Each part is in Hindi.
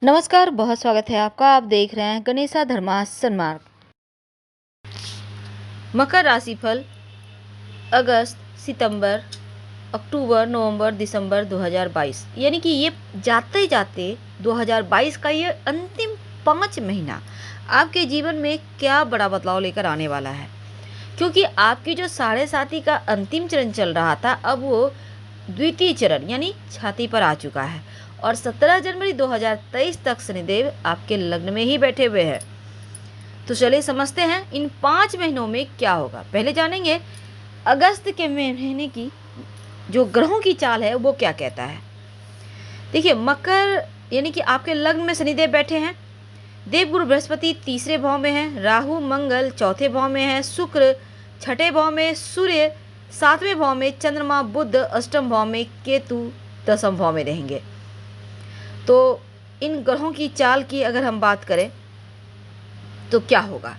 नमस्कार, बहुत स्वागत है आपका। आप देख रहे हैं गणेशा धर्मासन मार्ग। मकर राशिफल अगस्त, सितंबर, अक्टूबर, नवंबर, दिसंबर 2022 यानी कि ये जाते जाते 2022 का ये अंतिम 5 महीना आपके जीवन में क्या बड़ा बदलाव लेकर आने वाला है। क्योंकि आपकी जो साढ़े साथी का अंतिम चरण चल रहा था, अब वो द्वितीय चरण यानी छाती पर आ चुका है और 17 जनवरी 2023 तक शनिदेव आपके लग्न में ही बैठे हुए हैं। तो चलिए समझते हैं इन 5 महीनों में क्या होगा। पहले जानेंगे अगस्त के महीने की जो ग्रहों की चाल है वो क्या कहता है। देखिए, मकर यानी कि आपके लग्न में शनिदेव बैठे हैं। देवगुरु बृहस्पति तीसरे भाव में है, राहु मंगल चौथे भाव में है, शुक्र छठे भाव में, सूर्य सातवें भाव में, चंद्रमा बुध अष्टम भाव में, केतु दसम भाव में रहेंगे। तो इन ग्रहों की चाल की अगर हम बात करें तो क्या होगा।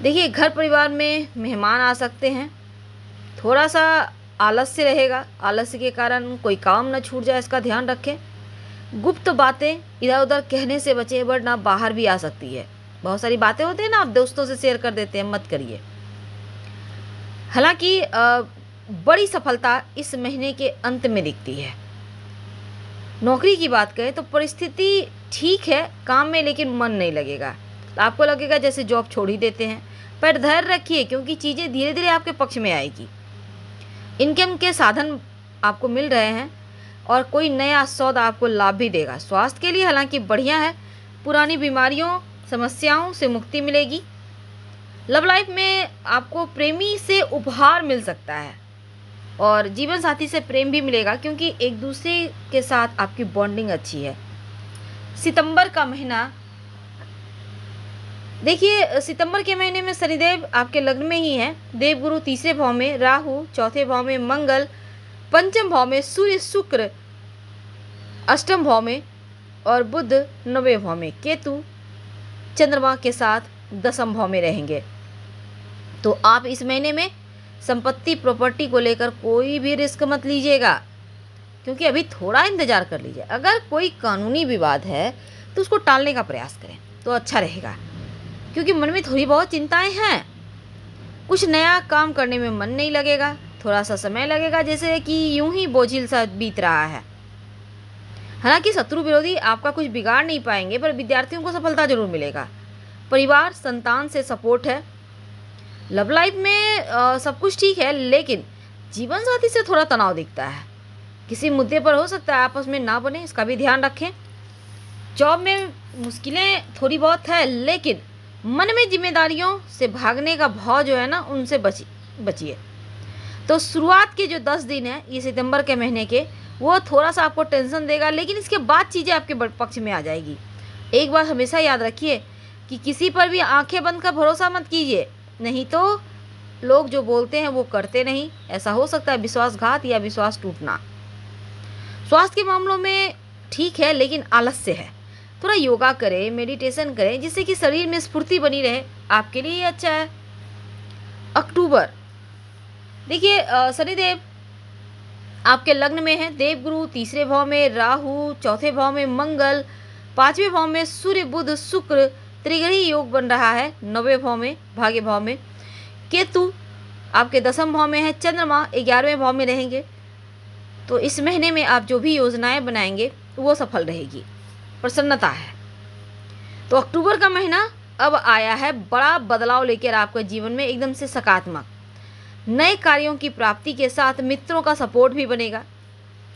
देखिए, घर परिवार में मेहमान आ सकते हैं। थोड़ा सा आलस्य रहेगा, आलस्य के कारण कोई काम न छूट जाए, इसका ध्यान रखें। गुप्त बातें इधर उधर कहने से बचें, वरना बाहर भी आ सकती है। बहुत सारी बातें होती हैं ना, आप दोस्तों से शेयर कर देते हैं, मत करिए। हालांकि बड़ी सफलता इस महीने के अंत में दिखती है। नौकरी की बात करें तो परिस्थिति ठीक है काम में, लेकिन मन नहीं लगेगा। आपको लगेगा जैसे जॉब छोड़ ही देते हैं। पर धैर्य रखिए, क्योंकि चीज़ें धीरे धीरे आपके पक्ष में आएगी। इनकम के साधन आपको मिल रहे हैं और कोई नया सौदा आपको लाभ भी देगा। स्वास्थ्य के लिए हालांकि बढ़िया है, पुरानी बीमारियों समस्याओं से मुक्ति मिलेगी। लव लाइफ में आपको प्रेमी से उपहार मिल सकता है और जीवन साथी से प्रेम भी मिलेगा, क्योंकि एक दूसरे के साथ आपकी बॉन्डिंग अच्छी है। सितंबर का महीना, देखिए सितंबर के महीने में शनिदेव आपके लग्न में ही हैं। देवगुरु तीसरे भाव में, राहु चौथे भाव में, मंगल पंचम भाव में, सूर्य शुक्र अष्टम भाव में और बुध नवें भाव में, केतु चंद्रमा के साथ दसम भाव में रहेंगे। तो आप इस महीने में संपत्ति प्रॉपर्टी को लेकर कोई भी रिस्क मत लीजिएगा, क्योंकि अभी थोड़ा इंतजार कर लीजिए। अगर कोई कानूनी विवाद है तो उसको टालने का प्रयास करें तो अच्छा रहेगा, क्योंकि मन में थोड़ी बहुत चिंताएं हैं। कुछ नया काम करने में मन नहीं लगेगा, थोड़ा सा समय लगेगा, जैसे कि यूं ही बोझिल सा बीत रहा है। हालांकि शत्रु विरोधी आपका कुछ बिगाड़ नहीं पाएंगे, पर विद्यार्थियों को सफलता जरूर मिलेगा। परिवार संतान से सपोर्ट है। लव लाइफ में सब कुछ ठीक है, लेकिन जीवन साथी से थोड़ा तनाव दिखता है। किसी मुद्दे पर हो सकता है आपस में ना बने, इसका भी ध्यान रखें। जॉब में मुश्किलें थोड़ी बहुत है, लेकिन मन में जिम्मेदारियों से भागने का भाव जो है ना, उनसे बचिए। तो शुरुआत के जो 10 दिन है ये सितंबर के महीने के, वो थोड़ा सा आपको टेंशन देगा, लेकिन इसके बाद चीज़ें आपके पक्ष में आ जाएगी। एक बात हमेशा याद रखिए कि किसी पर भी आंखें बंद कर भरोसा मत कीजिए, नहीं तो लोग जो बोलते हैं वो करते नहीं। ऐसा हो सकता है विश्वासघात या विश्वास टूटना। स्वास्थ्य के मामलों में ठीक है, लेकिन आलस्य है। थोड़ा योगा करें, मेडिटेशन करें, जिससे कि शरीर में स्फूर्ति बनी रहे, आपके लिए ये अच्छा है। अक्टूबर, देखिए शनिदेव आपके लग्न में है। देवगुरु तीसरे भाव में, राहु चौथे भाव में, मंगल पांचवें भाव में, सूर्य बुध शुक्र त्रिग्रही योग बन रहा है 9वें भाव में, भाग्य भाव में। केतु आपके दसम भाव में है, चंद्रमा 11वें भाव में रहेंगे। तो इस महीने में आप जो भी योजनाएं बनाएंगे वो सफल रहेगी, प्रसन्नता है। तो अक्टूबर का महीना अब आया है बड़ा बदलाव लेकर आपके जीवन में, एकदम से सकारात्मक। नए कार्यों की प्राप्ति के साथ मित्रों का सपोर्ट भी बनेगा।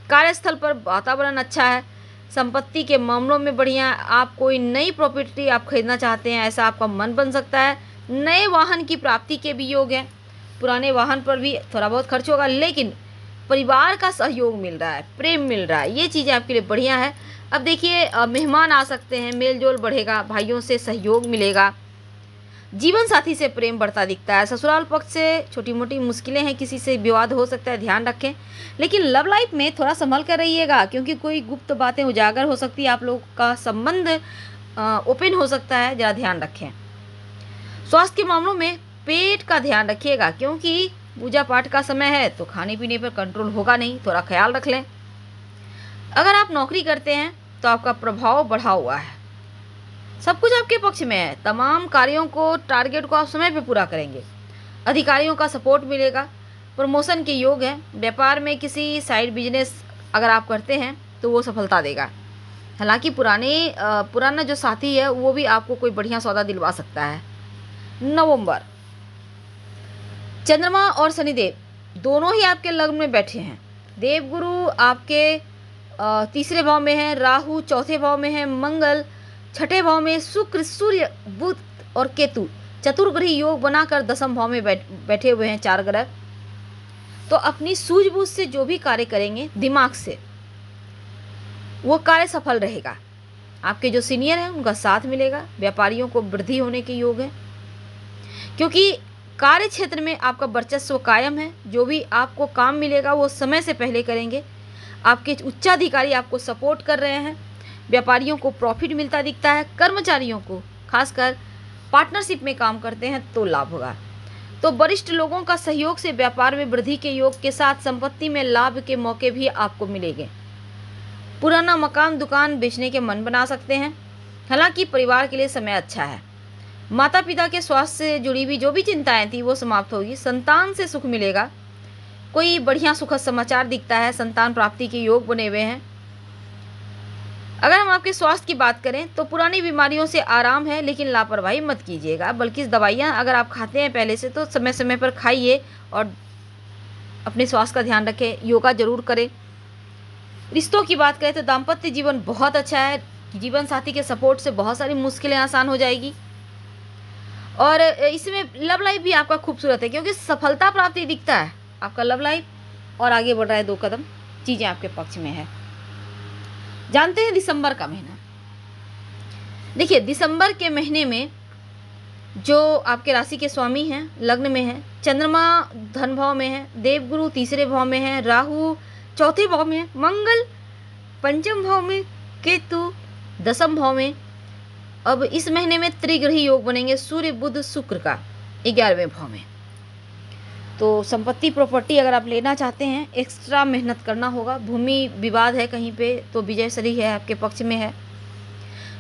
कार्यस्थल पर वातावरण अच्छा है। संपत्ति के मामलों में बढ़िया। आप कोई नई प्रॉपर्टी आप खरीदना चाहते हैं, ऐसा आपका मन बन सकता है। नए वाहन की प्राप्ति के भी योग हैं। पुराने वाहन पर भी थोड़ा बहुत खर्च होगा, लेकिन परिवार का सहयोग मिल रहा है, प्रेम मिल रहा है, ये चीज़ें आपके लिए बढ़िया है। अब देखिए मेहमान आ सकते हैं, मेल जोल बढ़ेगा, भाइयों से सहयोग मिलेगा। जीवन साथी से प्रेम बढ़ता दिखता है। ससुराल पक्ष से छोटी मोटी मुश्किलें हैं, किसी से विवाद हो सकता है, ध्यान रखें। लेकिन लव लाइफ में थोड़ा संभल कर रहिएगा, क्योंकि कोई गुप्त बातें उजागर हो सकती है, आप लोग का संबंध ओपन हो सकता है, ज़रा ध्यान रखें। स्वास्थ्य के मामलों में पेट का ध्यान रखिएगा, क्योंकि पूजा पाठ का समय है तो खाने पीने पर कंट्रोल होगा नहीं, थोड़ा ख्याल रख लें। अगर आप नौकरी करते हैं तो आपका प्रभाव बढ़ा हुआ है, सब कुछ आपके पक्ष में है। तमाम कार्यों को, टारगेट को आप समय पे पूरा करेंगे। अधिकारियों का सपोर्ट मिलेगा, प्रमोशन के योग है। व्यापार में साइड बिजनेस अगर आप करते हैं तो वो सफलता देगा। हालांकि पुराना जो साथी है वो भी आपको कोई बढ़िया सौदा दिलवा सकता है। नवंबर, चंद्रमा और शनिदेव दोनों ही आपके लग्न में बैठे हैं। देवगुरु आपके तीसरे भाव में है, राहु चौथे भाव में है, मंगल छठे भाव में, शुक्र, सूर्य, बुध और केतु चतुर्ग्रही योग बनाकर दसम भाव में बैठे हुए हैं 4 ग्रह। तो अपनी सूझबूझ से जो भी कार्य करेंगे, दिमाग से, वो कार्य सफल रहेगा। आपके जो सीनियर हैं उनका साथ मिलेगा। व्यापारियों को वृद्धि होने के योग है, क्योंकि कार्य क्षेत्र में आपका वर्चस्व कायम है। जो भी आपको काम मिलेगा वो समय से पहले करेंगे। आपके उच्चाधिकारी आपको सपोर्ट कर रहे हैं। व्यापारियों को प्रॉफिट मिलता दिखता है। कर्मचारियों को, खासकर पार्टनरशिप में काम करते हैं तो लाभ होगा। तो वरिष्ठ लोगों का सहयोग से व्यापार में वृद्धि के योग के साथ संपत्ति में लाभ के मौके भी आपको मिलेंगे। पुराना मकान, दुकान बेचने के मन बना सकते हैं। हालांकि परिवार के लिए समय अच्छा है। माता पिता के स्वास्थ्य से जुड़ी हुई जो भी चिंताएं थी वो समाप्त होगी। संतान से सुख मिलेगा। कोई बढ़िया सुखद समाचार दिखता है। संतान प्राप्ति के योग बने हुए हैं। अगर हम आपके स्वास्थ्य की बात करें तो पुरानी बीमारियों से आराम है, लेकिन लापरवाही मत कीजिएगा। बल्कि दवाइयाँ अगर आप खाते हैं पहले से तो समय समय पर खाइए और अपने स्वास्थ्य का ध्यान रखें। योगा जरूर करें। रिश्तों की बात करें तो दाम्पत्य जीवन बहुत अच्छा है। जीवन साथी के सपोर्ट से बहुत सारी मुश्किलें आसान हो जाएगी। और इसमें लव लाइफ भी आपका खूबसूरत है, क्योंकि सफलता प्राप्ति दिखता है आपका लव लाइफ और आगे बढ़ रहा है 2 कदम। चीज़ें आपके पक्ष में है। जानते हैं दिसंबर का महीना। देखिए, दिसंबर के महीने में जो आपके राशि के स्वामी हैं, लग्न में है, चंद्रमा धन भाव में है, देवगुरु तीसरे भाव में है, राहु चौथे भाव में है, मंगल पंचम भाव में, केतु दसम भाव में। अब इस महीने में त्रिग्रही योग बनेंगे सूर्य बुध शुक्र का 11वें भाव में। तो संपत्ति प्रॉपर्टी अगर आप लेना चाहते हैं, एक्स्ट्रा मेहनत करना होगा। भूमि विवाद है कहीं पे तो विजय श्री है आपके पक्ष में है।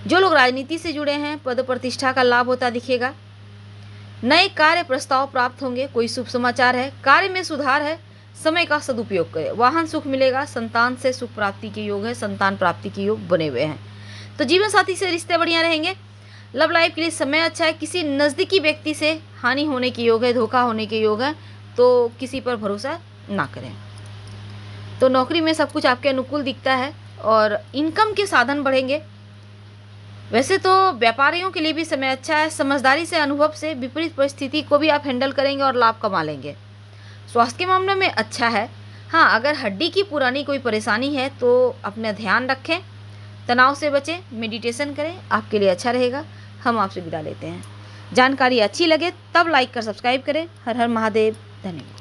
जो लोग राजनीति से जुड़े हैं, पद प्रतिष्ठा का लाभ होता दिखेगा। नए कार्य प्रस्ताव प्राप्त होंगे। कोई शुभ समाचार है। कार्य में सुधार है। समय का सदुपयोग करें। वाहन सुख मिलेगा। संतान से सुख प्राप्ति के योग है। संतान प्राप्ति के योग बने हुए हैं। तो जीवन साथी से रिश्ते बढ़िया रहेंगे। लव लाइफ के लिए समय अच्छा है। किसी नज़दीकी व्यक्ति से हानि होने के योग है, धोखा होने के योग है, तो किसी पर भरोसा ना करें। तो नौकरी में सब कुछ आपके अनुकूल दिखता है और इनकम के साधन बढ़ेंगे। वैसे तो व्यापारियों के लिए भी समय अच्छा है। समझदारी से, अनुभव से विपरीत परिस्थिति को भी आप हैंडल करेंगे और लाभ कमा लेंगे। स्वास्थ्य के मामले में अच्छा है। हाँ, अगर हड्डी की पुरानी कोई परेशानी है तो अपना ध्यान रखें, तनाव से बचें, मेडिटेशन करें, आपके लिए अच्छा रहेगा। हम आपसे विदा लेते हैं। जानकारी अच्छी लगे तब लाइक कर सब्सक्राइब करें। हर हर महादेव। धन्यवाद।